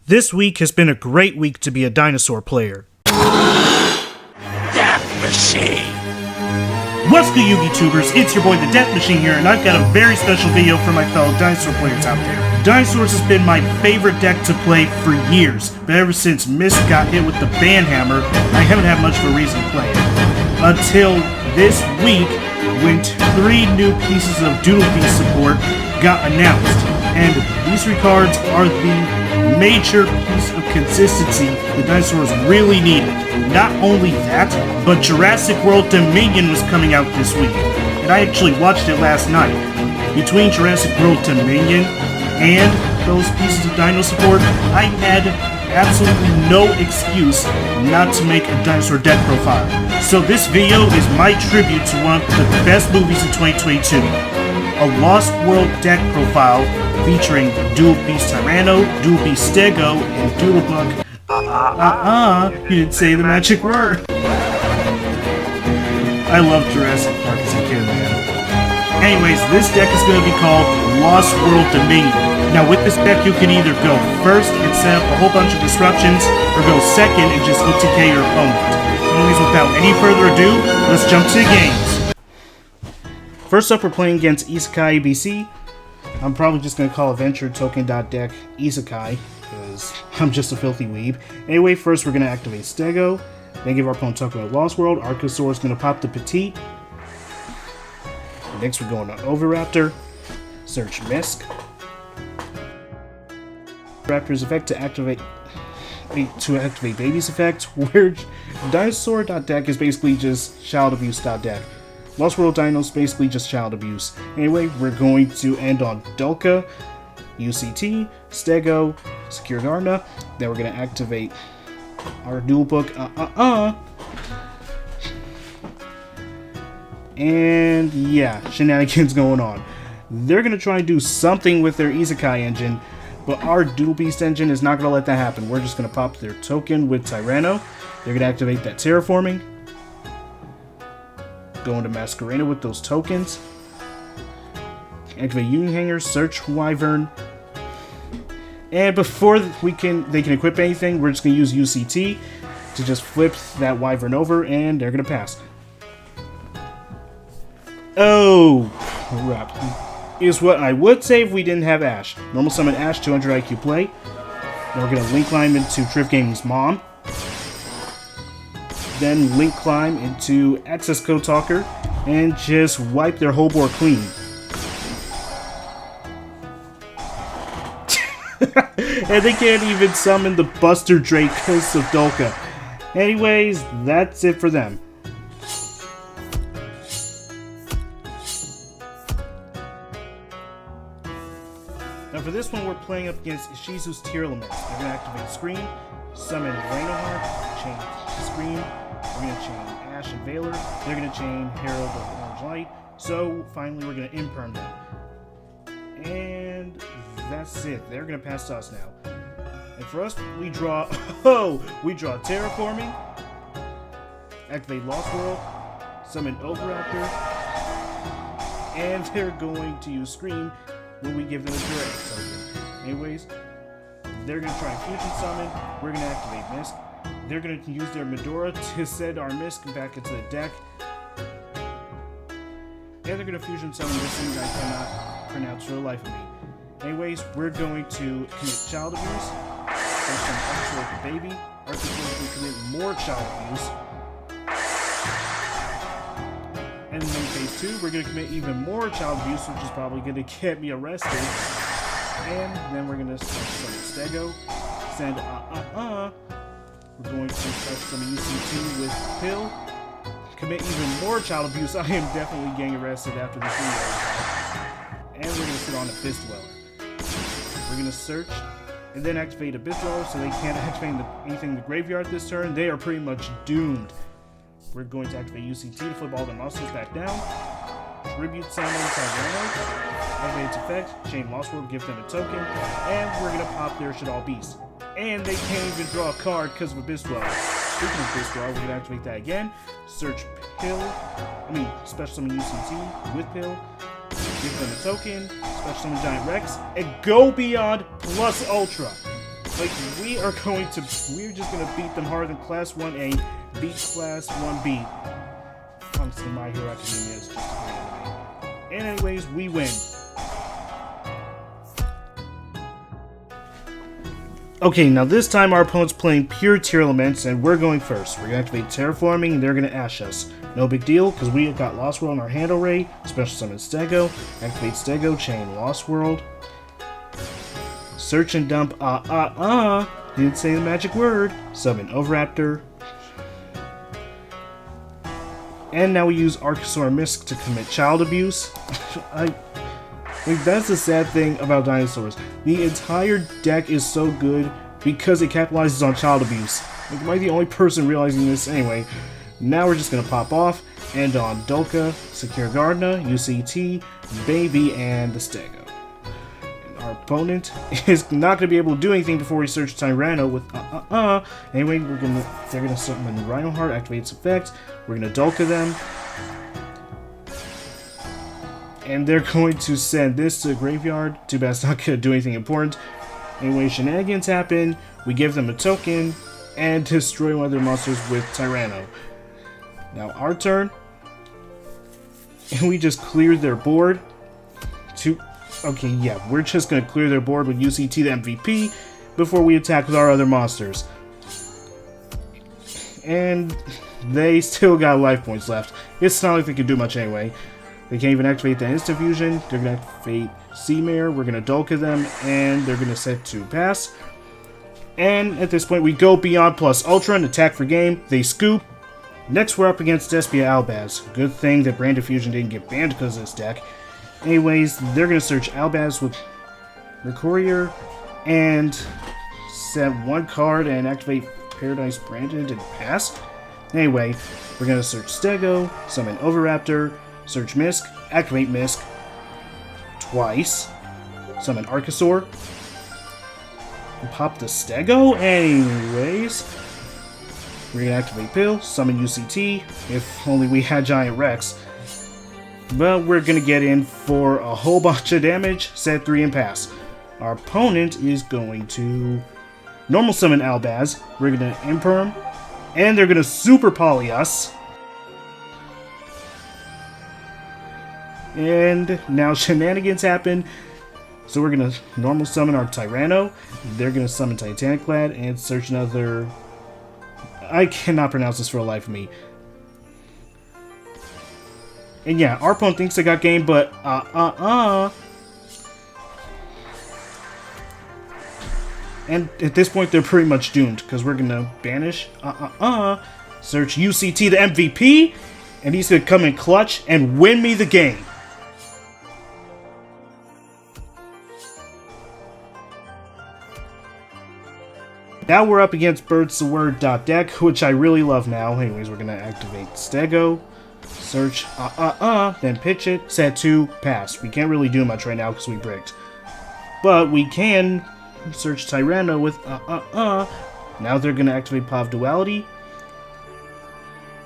This week has been a great week to be a dinosaur player. Death Machine! What's good, YugiTubers? It's your boy, the Death Machine here, and I've got a very special video for my fellow dinosaur players out there. Dinosaurs has been my favorite deck to play for years, but ever since Mist got hit with the ban hammer, I haven't had much of a reason to play it. Until this week, when 3 new pieces of Doodle Beast support got announced, and these 3 cards are the major piece of consistency the dinosaurs really needed. Not only that, but Jurassic World Dominion was coming out this week, and I actually watched it last night. Between Jurassic World Dominion and those pieces of dino support, I had absolutely no excuse not to make a dinosaur deck profile. So this video is my tribute to one of the best movies of 2022. A Lost World deck profile featuring Doodle Beast Tyranno, Doodle Beast Stego, and Doodlebug. You didn't say the magic word. I loved Jurassic Park as a kid, man. Anyways, this deck is going to be called Lost World Dominion. Now with this deck, you can either go first and set up a whole bunch of disruptions, or go second and just OTK your opponent. Anyways, without any further ado, let's jump to the games. First up, we're playing against Isekai ABC. I'm probably just going to call Adventure Token.deck Isekai, because I'm just a filthy weeb. Anyway, first we're going to activate Stego, then give our opponent token of Lost World. Archosaur is going to pop the Petite. Next we're going to Oviraptor, search Misk. Raptor's effect to activate Baby's effect, where Dinosaur.deck is basically just Child Abuse.deck. Lost World Dinos basically just child abuse. Anyway, we're going to end on Dulka, UCT, Stego, Secure Garna. Then we're going to activate our dual book, And yeah, shenanigans going on. They're going to try and do something with their Isekai engine, but our Doodle Beast engine is not going to let that happen. We're just going to pop their token with Tyranno. They're going to activate that terraforming. Go into Masquerena with those tokens. Activate Union Hanger, search Wyvern. And before they can equip anything, we're just going to use UCT to just flip that Wyvern over, and they're going to pass. Oh, crap. Is what I would say if we didn't have Ash. Normal summon Ash, 200 IQ play. Then we're going to link climb into Drift Gaming's mom. Then link climb into Access Code Talker and just wipe their whole board clean. And they can't even summon the Buster Drake because of Dulka. Anyways, that's it for them. Now for this one, we're playing up against Ishizu's Tearlament. They're going to activate Scream, summon Rhinoheart, chain Scream. We're going to chain Ash and Valor. They're going to chain Herald of Orange Light. So finally, we're going to imperm them. And that's it. They're going to pass to us now. And for us, we draw. We draw Terraforming. Activate Lost World. Summon Oviraptor. And they're going to use Scream when we give them a Jurassic token. Anyways, they're going to try and Fusion Summon. We're going to activate Misk. They're going to use their Medora to send our Misk back into the deck. And they're going to Fusion Summon this thing I cannot pronounce for the life of me. Anyways, we're going to commit Child Abuse. First time Archosaur with the baby. Archosaur will commit more Child Abuse. And then in phase 2, we're going to commit even more Child Abuse, which is probably going to get me arrested. And then we're going to summon Stego. Send We're going to start some UCT with Pill. Commit even more Child Abuse. I am definitely getting arrested after this video. And we're going to sit on Abyss Dweller. We're going to search and then activate Abyss Dweller so they can't activate anything in the graveyard this turn. They are pretty much doomed. We're going to activate UCT to flip all their monsters back down. Tribute Summon Tyranno. Activate its effect. Chain Lost World, give them a token. And we're going to pop their Shit All Beast. And they can't even draw a card because of Abyss Dweller. Speaking of Abyss Dweller, we're going to activate that again. Search Special Summon UCT with Pill. Give them a token. Special Summon Giant Rex. And go beyond plus Ultra. Like, we're just gonna beat them harder than Class 1A, beat Class 1B. Honestly, My Hero Academia is just a great anime. And anyways, we win. Okay, now this time our opponent's playing pure tier elements, and we're going first. We're gonna activate Terraforming, and they're gonna Ash us. No big deal, because we got Lost World on our hand array. Special Summon Stego. Activate Stego, chain Lost World. Search and dump, didn't say the magic word. Summon Oviraptor. And now we use Archosaur Misk to commit child abuse. That's the sad thing about dinosaurs. The entire deck is so good because it capitalizes on child abuse. Like, am I the only person realizing this? Anyway, now we're just gonna pop off, end on Dolka, Secure Gardna, UCT, Baby, and the Stego. And our opponent is not gonna be able to do anything before we search Tyranno with Anyway, they're gonna summon Rhino Heart, activate its effect. We're gonna Dolka them. And they're going to send this to the graveyard. Too bad it's not going to do anything important. Anyway, shenanigans happen. We give them a token and destroy one of their monsters with Tyranno. Now our turn. And we just cleared their board. Okay, yeah, we're just going to clear their board with UCT the MVP before we attack with our other monsters. And they still got life points left. It's not like they can do much anyway. They can't even activate the Instant Fusion. They're going to activate Seamare. We're going to Dolka them, and they're going to set to pass. And at this point, we go beyond plus Ultra and attack for game. They scoop. Next, we're up against Despia Albaz. Good thing that Branded Fusion didn't get banned because of this deck. Anyways, they're going to search Albaz with Recourier and set one card and activate Paradise Branded and pass. Anyway, we're going to search Stego, summon Oviraptor, search Misk, activate Misk twice, summon Archosaur, and pop the Stego. Anyways, we're gonna activate Pill, summon UCT, if only we had Giant Rex. But we're gonna get in for a whole bunch of damage, set 3 and pass. Our opponent is going to normal summon Albaz, we're gonna Imperm, and they're gonna Super Poly us. And now shenanigans happen. So we're going to normal summon our Tyranno. They're going to summon Titaniclad and search another... I cannot pronounce this for the life of me. And yeah, our opponent thinks they got game, but And at this point, they're pretty much doomed, because we're going to banish search UCT the MVP, and he's going to come in clutch and win me the game. Now we're up against Birds the Word deck, which I really love now. Anyways, we're gonna activate Stego, search then pitch it, set 2, pass. We can't really do much right now because we bricked. But we can search Tyranno with Now they're gonna activate Pav Duality.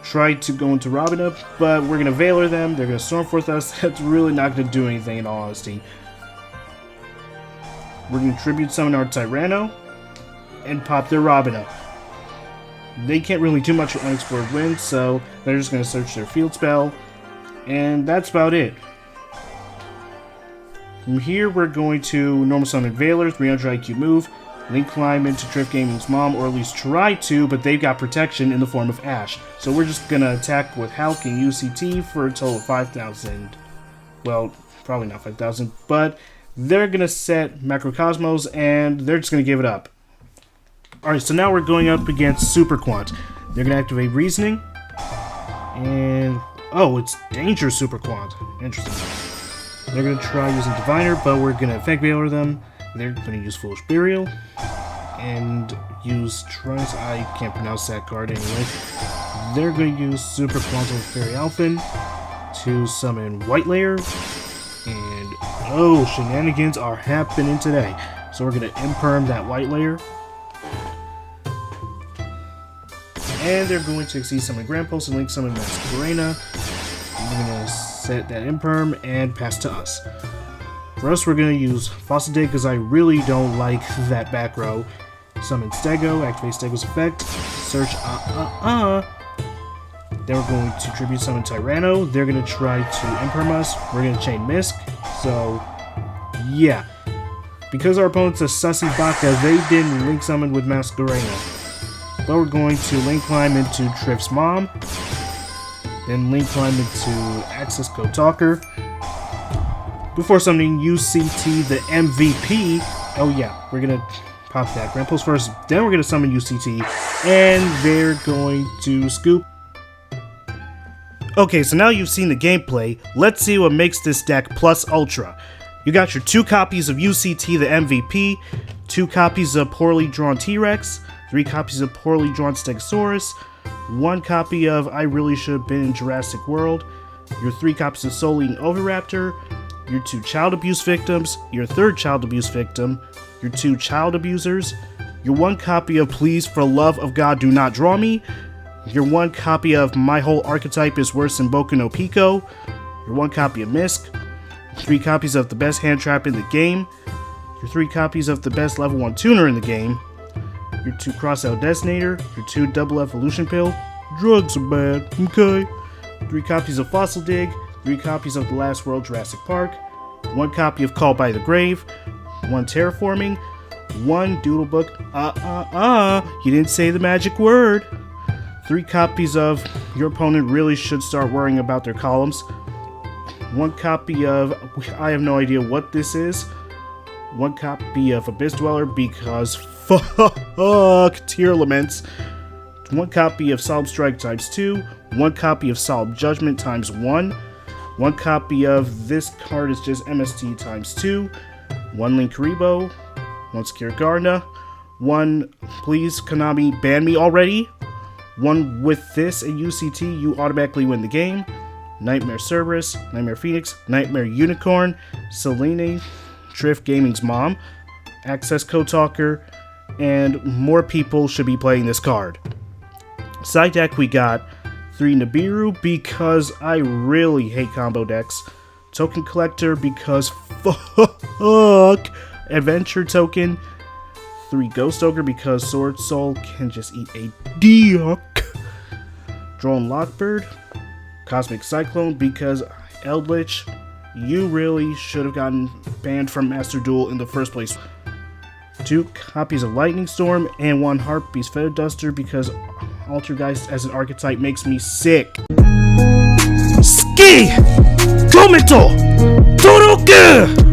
Try to go into Robina, but we're gonna Veiler them, they're gonna Stormforce us. That's really not gonna do anything in all honesty. We're gonna Tribute Summon our Tyranno and pop their Robina. They can't really do much with Unexplored Wind, so they're just going to search their field spell, and that's about it. From here, we're going to normal summon Veiler, 300 IQ move, Link Climb into Drift Gaming's mom, or at least try to, but they've got protection in the form of Ash. So we're just going to attack with Hulk and UCT for a total of 5,000. Well, probably not 5,000, but they're going to set Macrocosmos, and they're just going to give it up. Alright, so now we're going up against Super Quant. They're going to activate Reasoning. And... oh, it's Danger Super Quant. Interesting. They're going to try using Diviner, but we're going to Effect Veiler them. They're going to use Foolish Burial. And use Trice. I can't pronounce that card anyway. They're going to use Super Quantum Fairy Alphin to summon White Layer. And... oh, shenanigans are happening today. So we're going to Imperm that White Layer. And they're going to Exceed Summon Grand Pulse and Link Summon Masquerena. We're going to set that Imperm and pass to us. For us, we're going to use Fossil Day because I really don't like that back row. Summon Stego, activate Stego's effect, search Then we're going to tribute summon Tyranno. They're going to try to imperm us. We're going to chain Misk. So, yeah. Because our opponent's a sussy Baka, they didn't link summon with Masquerena. But we're going to link climb into Triff's mom. Then link climb into Access Code Talker. Before summoning UCT, the MVP. Oh yeah, we're going to pop that. Grand Pulse first. Then we're going to summon UCT. And they're going to scoop. Okay, so now you've seen the gameplay, let's see what makes this deck plus Ultra. You got your 2 copies of UCT, the MVP, 2 copies of poorly drawn T-Rex, 3 copies of poorly drawn Stegosaurus, 1 copy of I Really Should Have Been in Jurassic World, your 3 copies of Soul Eating Oviraptor, your 2 child abuse victims, your 3rd child abuse victim, your 2 child abusers, your 1 copy of Please For Love of God Do Not Draw Me, your 1 copy of My Whole Archetype Is Worse Than Boku no Pico, your 1 copy of Misk, 3 copies of the best hand trap in the game, your 3 copies of the best level 1 tuner in the game, your 2 cross-out detonator, your 2 double evolution pill, drugs are bad, okay, 3 copies of Fossil Dig, 3 copies of The Last World Jurassic Park, 1 copy of Call by the Grave, 1 terraforming, 1 doodle book, you didn't say the magic word. 3 copies of Your Opponent Really Should Start Worrying About Their Columns. 1 copy of I have no idea what this is. 1 copy of Abyss Dweller because fuck Tear Laments. 1 copy of Solemn Strike times 2. 1 copy of Solemn Judgment times 1. 1 copy of this card is just MST times 2. 1 Link Karibo. 1 Secure Garna. 1 Please Konami ban me already. 1 with this and UCT, you automatically win the game. Nightmare Cerberus, Nightmare Phoenix, Nightmare Unicorn, Selene, Triff Gaming's mom, Access Code Talker, and more people should be playing this card. Side deck, we got 3 Nibiru because I really hate combo decks. Token Collector because fuck Adventure Token. 3 Ghost Ogre because Sword Soul can just eat a dick. Drone Lockbird. Cosmic Cyclone because Eldritch, you really should have gotten banned from Master Duel in the first place. 2 copies of Lightning Storm and 1 Harpy's Feather Duster because Altergeist as an archetype makes me sick. Ski! Komento! Toroku!